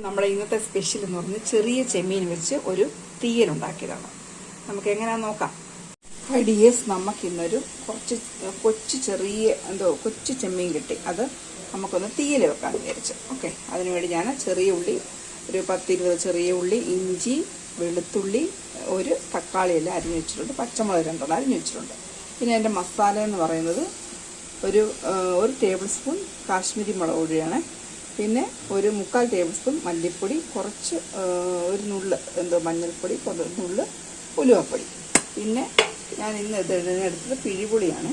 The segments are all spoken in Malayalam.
നമ്മുടെ ഇന്നത്തെ സ്പെഷ്യൽ എന്ന് പറഞ്ഞ് ചെറിയ ചെമ്മീൻ വെച്ച് ഒരു തീയൽ ഉണ്ടാക്കിയതാണ്. നമുക്ക് എങ്ങനെയാണെന്ന് നോക്കാം. ഡിയേഴ്സ്, നമുക്കിന്നൊരു കൊച്ചു ചെമ്മീൻ കിട്ടി. അത് നമുക്കൊന്ന് തീയൽ വെക്കാൻ വിചാരിച്ചു. ഓക്കെ, അതിനുവേണ്ടി ഞാൻ ചെറിയ ഉള്ളി ഒരു 10-20 ചെറിയ ഉള്ളി, ഇഞ്ചി, വെളുത്തുള്ളി, ഒരു തക്കാളി എല്ലാം അരിഞ്ഞു വെച്ചിട്ടുണ്ട്, പച്ചമുളക് 2 അരിഞ്ഞു വെച്ചിട്ടുണ്ട്. പിന്നെ എൻ്റെ മസാല എന്ന് പറയുന്നത് ഒരു ടേബിൾ സ്പൂൺ കാശ്മീരി മുളക് പൊടിയാണ്. പിന്നെ ഒരു 3/4 ടേബിൾ സ്പൂൺ മല്ലിപ്പൊടി, കുറച്ച് ഒരു നുള്ള് മഞ്ഞൾപ്പൊടി, നുള്ള് ഉലുവപ്പൊടി. പിന്നെ ഞാൻ ഇന്ന് ഇതിനെടുത്തത് പിഴിപുളിയാണ്.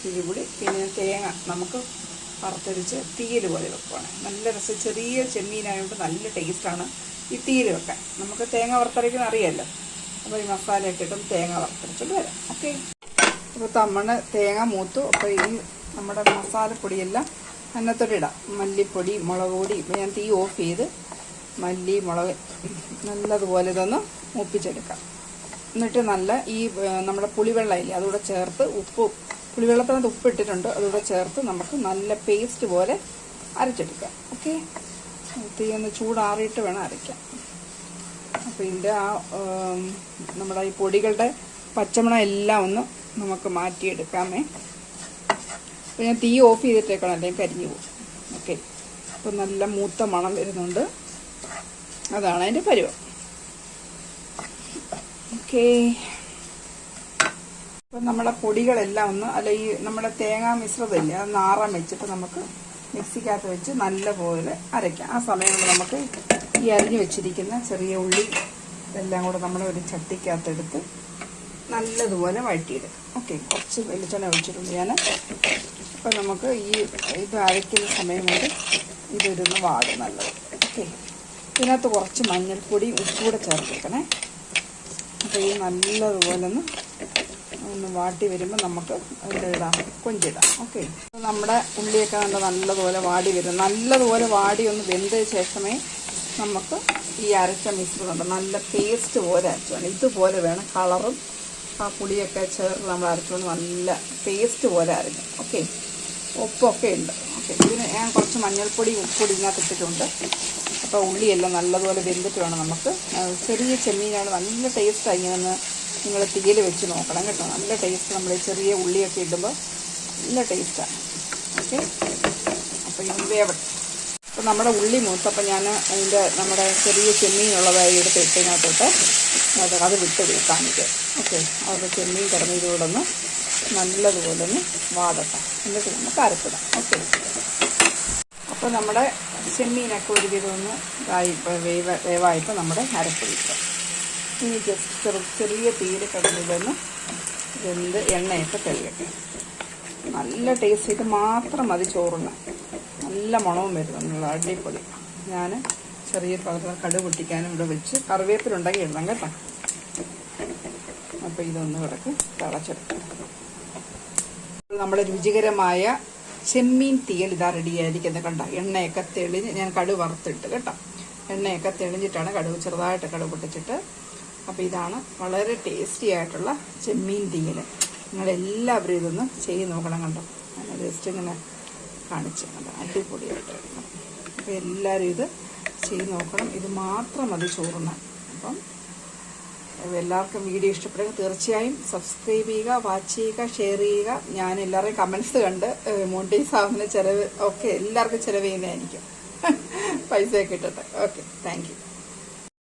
പിഴിപുളി, പിന്നെ തേങ്ങ നമുക്ക് വറുത്തരിച്ച് തീയൽ പോലെ വെക്കുവാണ്. നല്ല രസം. ചെറിയ ചെമ്മീനായതുകൊണ്ട് നല്ല ടേസ്റ്റാണ് ഈ തീയൽ വെക്കാൻ. നമുക്ക് തേങ്ങ വറുത്തരയ്ക്കുന്ന അറിയാമല്ലോ. അപ്പോൾ ഈ മസാലയൊക്കെ ഇട്ടും തേങ്ങ വറുത്തരച്ചിട്ട് വരാം. ഓക്കെ, അപ്പോൾ തേങ്ങ മൂത്തു. അപ്പോൾ ഈ നമ്മുടെ മസാലപ്പൊടിയെല്ലാം അതിനകത്തോട്ടിടാം. മല്ലിപ്പൊടി, മുളക് പൊടി. ഇപ്പോൾ ഞാൻ തീ ഓഫ് ചെയ്ത് മല്ലി, മുളക് നല്ലതുപോലെ ഇതൊന്ന് മൂപ്പിച്ചെടുക്കാം. എന്നിട്ട് നല്ല നമ്മുടെ പുളിവെള്ളം ഇല്ലേ, അതുകൂടെ ചേർത്ത് പുളിവെള്ളത്തിനകത്ത് ഉപ്പ് ഇട്ടിട്ടുണ്ട്, അതുകൂടെ ചേർത്ത് നമുക്ക് നല്ല പേസ്റ്റ് പോലെ അരച്ചെടുക്കാം. ഓക്കെ, തീ ഒന്ന് ചൂടാറിയിട്ട് വേണം അരയ്ക്കാൻ. അപ്പോൾ ഇതിൻ്റെ നമ്മുടെ ഈ പൊടികളുടെ പച്ചമണം എല്ലാം ഒന്ന് നമുക്ക് മാറ്റിയെടുക്കാമേ. അപ്പോൾ ഞാൻ തീ ഓഫ് ചെയ്തിട്ടേക്കണം, അല്ലെങ്കിൽ കരിഞ്ഞു പോകും. ഓക്കെ, അപ്പോൾ നല്ല മൂത്ത മണം വരുന്നുണ്ട്. അതാണ് അതിൻ്റെ പരുവം. ഓക്കെ, അപ്പം നമ്മുടെ പൊടികളെല്ലാം ഈ നമ്മുടെ തേങ്ങാ മിശ്രിതമില്ലേ, അത് നാറാൻ വെച്ചിട്ട് നമുക്ക് മിക്സിക്കകത്ത് വെച്ച് നല്ലപോലെ അരയ്ക്കാം. ആ സമയം കൊണ്ട് നമുക്ക് ഈ അരിഞ്ഞു വെച്ചിരിക്കുന്ന ചെറിയ ഉള്ളി എല്ലാം കൂടെ നമ്മൾ ഒരു ചട്ടിക്കകത്തെടുത്ത് നല്ലതുപോലെ വഴറ്റിയെടുക്കും. ഓക്കെ, കുറച്ച് വെളിച്ചെണ്ണ ഒഴിച്ചിട്ടുണ്ട് ഞാൻ. അപ്പം നമുക്ക് ഇത് അരയ്ക്കുന്ന സമയം കൊണ്ട് ഇതൊരുന്ന് വാടും നല്ലത്. ഓക്കെ, ഇതിനകത്ത് കുറച്ച് മഞ്ഞൾപ്പൊടി, ഉപ്പുകൂടെ ചേർത്തേക്കണേ. അപ്പോൾ ഈ നല്ലതുപോലെ ഒന്ന് വാട്ടി വരുമ്പോൾ നമുക്ക് അതിലിടാം, കൊഞ്ചിടാം. ഓക്കെ, നമ്മുടെ ഉള്ളിയൊക്കെ നല്ലതുപോലെ വാടി വരും. നല്ലതുപോലെ വാടി ഒന്ന് വെന്തതിന് ശേഷമേ നമുക്ക് ഈ അരച്ച മിശ്രിതമുണ്ട് നല്ല പേസ്റ്റ് പോലെ അരച്ചുകൊണ്ട് ഇതുപോലെ വേണം. കളറും ആ പുളിയൊക്കെ ചേർത്ത് നമ്മൾ അരച്ചുകൊണ്ട് നല്ല പേസ്റ്റ് പോലെ അരഞ്ഞു. ഓക്കെ, ഉപ്പൊക്കെ ഉണ്ട്. ഓക്കെ, ഇതിന് ഞാൻ കുറച്ച് മഞ്ഞൾപ്പൊടി, ഉപ്പൊടി ഇതിനകത്ത് ഇട്ടിട്ടുണ്ട്. അപ്പോൾ ഉള്ളിയെല്ലാം നല്ലതുപോലെ വെന്തിട്ട് വേണം നമുക്ക്. ചെറിയ ചെമ്മീനാണ്, നല്ല ടേസ്റ്റാണ്. ഇങ്ങനെ നിങ്ങൾ തീയിൽ വെച്ച് നോക്കണം കേട്ടോ. നല്ല ടേസ്റ്റ്. നമ്മൾ ചെറിയ ഉള്ളിയൊക്കെ ഇടുമ്പോൾ നല്ല ടേസ്റ്റാണ്. ഓക്കെ, അപ്പോൾ ഇത് വേവട്ടെ. അപ്പോൾ നമ്മുടെ ഉള്ളി മൂത്തപ്പോൾ ഞാൻ നമ്മുടെ ചെറിയ ചെമ്മീനുള്ളതായി എടുത്ത് ഇട്ടതിനകത്തോട്ട് അത് വിട്ട് കാണിക്കുക. ഓക്കെ, അവരുടെ ചെമ്മീൻ കിടന്ന് ഇതുകൂടെ ഒന്ന് നല്ലതുപോലെ ഒന്ന് വാടട്ടെ. എന്നിട്ട് നമുക്ക് അരപ്പിടാം. ഓക്കെ, അപ്പോൾ നമ്മുടെ ചെമ്മീനൊക്കെ ഒരുവിധം ഒന്ന് വേവായപ്പോൾ നമ്മുടെ അരപ്പിടിക്കുക. ഇനി ജസ്റ്റ് ചെറിയ തീയിൽ കിടന്നതൊന്ന് എണ്ണയൊക്കെ തെളിയട്ടെ. നല്ല ടേസ്റ്റ്. ഇത് മാത്രം മതി ചോറുണ്ണ. നല്ല മണവും വരുന്നു, അടിപൊളി. ഞാൻ ചെറിയ കടുക് പൊട്ടിക്കാനും ഇവിടെ വെച്ച് കറിവേപ്പിലുണ്ടെങ്കിൽ ഇടണം കേട്ടോ. അപ്പോൾ ഇതൊന്ന് കിടക്ക് തിളച്ചെടുക്കാം. നമ്മുടെ രുചികരമായ ചെമ്മീൻ തീയൽ ഇതാ റെഡിയായിരിക്കുന്നത്. കണ്ട, എണ്ണയൊക്കെ തെളിഞ്ഞ് ഞാൻ കടുക് വറുത്തിട്ട് കേട്ടോ. എണ്ണയൊക്കെ തെളിഞ്ഞിട്ടാണ് ചെറുതായിട്ട് കടുക് പൊട്ടിച്ചിട്ട്. അപ്പോൾ ഇതാണ് വളരെ ടേസ്റ്റി ആയിട്ടുള്ള ചെമ്മീൻ തീയൽ. നിങ്ങളെല്ലാവരും ഇതൊന്ന് ചെയ്ത് നോക്കണം. കണ്ടോ, ഞാൻ ജസ്റ്റ് ഇങ്ങനെ കാണിച്ചു. കണ്ടോ, അടിപൊളിയായിട്ട്. അപ്പോൾ എല്ലാവരും ഇത് ചെയ്ത് നോക്കണം. ഇത് മാത്രം മതി ചോറുണ്ണാൻ. അപ്പം എല്ലാവർക്കും വീഡിയോ ഇഷ്ടപ്പെടുക തീർച്ചയായും സബ്സ്ക്രൈബ് ചെയ്യുക, വാച്ച് ചെയ്യുക, ഷെയർ ചെയ്യുക. ഞാൻ എല്ലാവരുടെയും കമൻസ് കണ്ട് മോണിറ്റൈസ് ആവുന്ന ചിലവ് ഒക്കെ എല്ലാവർക്കും ചിലവ് ചെയ്യുന്നതായിരിക്കും. പൈസയൊക്കെ ഇട്ടിട്ട്. Okay, thank you.